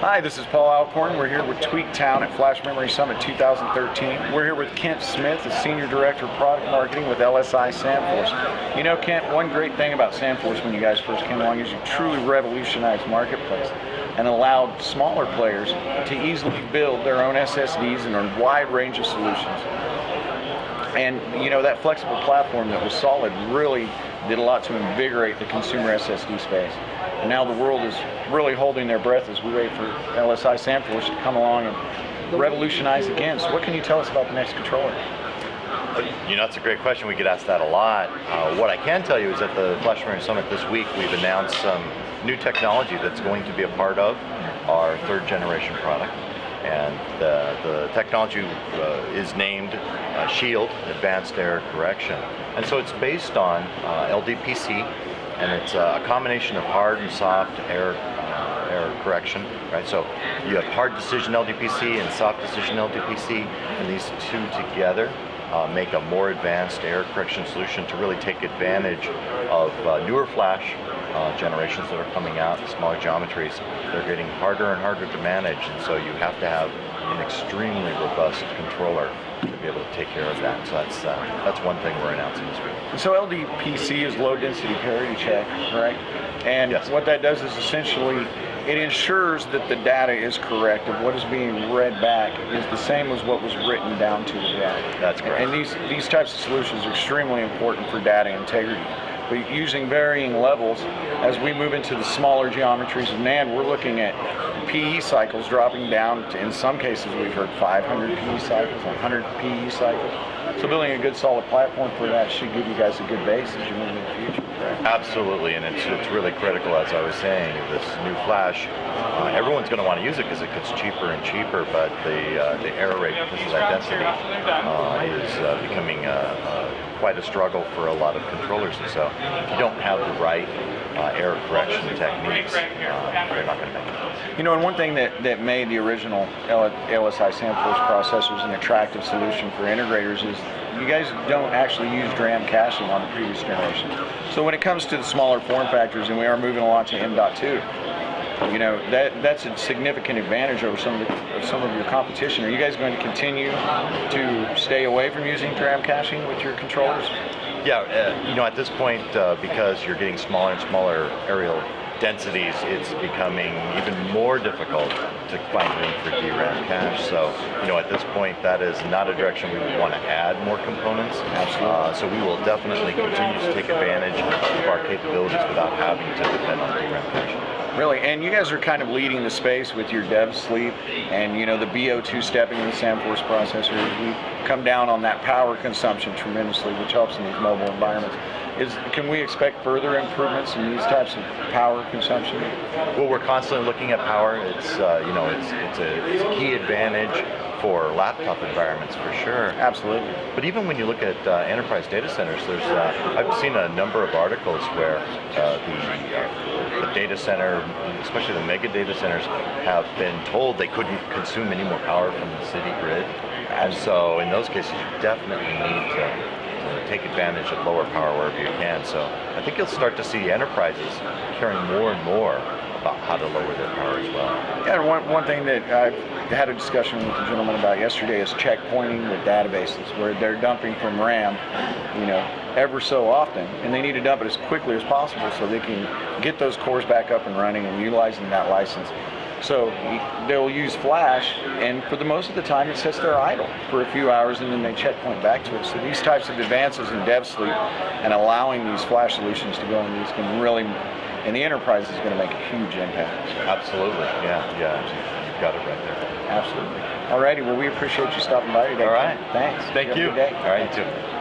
Hi, this is Paul Alcorn. We're here with Tweaktown at Flash Memory Summit 2013. We're here with Kent Smith, the Senior Director of Product Marketing with LSI Sandforce. You know, Kent, one great thing about Sandforce when you guys first came along is you truly revolutionized the marketplace and allowed smaller players to easily build their own SSDs and a wide range of solutions. And you know, that flexible platform that was solid really did a lot to invigorate the consumer SSD space. And now the world is really holding their breath as we wait for LSI Sandforce to come along and revolutionize again. So what can you tell us about the next controller? You know, that's a great question. We get asked that a lot. What I can tell you is at the Flash Memory Summit this week, we've announced some new technology that's going to be a part of our third generation product. And the technology is named SHIELD, Advanced Error Correction. And so it's based on LDPC, and it's a combination of hard and soft error correction, right? So you have hard decision LDPC and soft decision LDPC, and these two together make a more advanced error correction solution to really take advantage of newer flash generations that are coming out, smaller geometries. They're getting harder and harder to manage, and so you have to have an extremely robust controller to be able to take care of that. So that's one thing we're announcing this week. So LDPC is low density parity check, right? And yes, what that does is essentially it ensures that the data is correct, of what is being read back is the same as what was written down to the data. That's correct. And these types of solutions are extremely important for data integrity. But using varying levels, as we move into the smaller geometries of NAND, we're looking at PE cycles dropping down to, in some cases we've heard 500 PE cycles, 100 PE cycles. So building a good solid platform for that should give you guys a good base as you move into the future. Right? Absolutely, and it's really critical, as I was saying, this new flash. Everyone's going to want to use it because it gets cheaper and cheaper, but the error rate because of that density is becoming quite a struggle for a lot of controllers. And so if you don't have the right error correction techniques, you're not going to make it. You know, and one thing that made the original LSI Sandforce processors an attractive solution for integrators is you guys don't actually use DRAM caching on the previous generation. So when it comes to the smaller form factors, and we are moving a lot to M.2, you know, that's a significant advantage over some of your competition. Are you guys going to continue to stay away from using DRAM caching with your controllers? Yeah, you know, at this point, because you're getting smaller and smaller areal densities, it's becoming even more difficult to find room for DRAM cache. So, you know, at this point, that is not a direction we would want to add more components. Absolutely. So we will definitely continue to take advantage of our capabilities without having to depend on DRAM cache. Really, and you guys are kind of leading the space with your dev sleep and, you know, the BO2 stepping in the Sandforce processor. We come down on that power consumption tremendously, which helps in these mobile environments. Can we expect further improvements in these types of power consumption? Well, we're constantly looking at power. It's you know, it's a key advantage for laptop environments for sure. Absolutely. But even when you look at enterprise data centers, there's I've seen a number of articles where the data center, especially the mega data centers, have been told they couldn't consume any more power from the city grid. And so in those cases, you definitely need to take advantage of lower power wherever you can. So I think you'll start to see enterprises caring more and more about how to lower their power as well. Yeah, one thing that I had a discussion with the gentleman about yesterday is checkpointing with databases, where they're dumping from RAM, you know, ever so often, and they need to dump it as quickly as possible so they can get those cores back up and running and utilizing that license. So they'll use flash, and for the most of the time it sits there idle for a few hours, and then they checkpoint back to it. So these types of advances in dev sleep and allowing these flash solutions to go in these can really, and the enterprise is going to make a huge impact. Absolutely, yeah, you've got it right there. Absolutely. Alrighty, well, we appreciate you stopping by today. All right. Thanks. Thank you. Have a good day. All right, you too.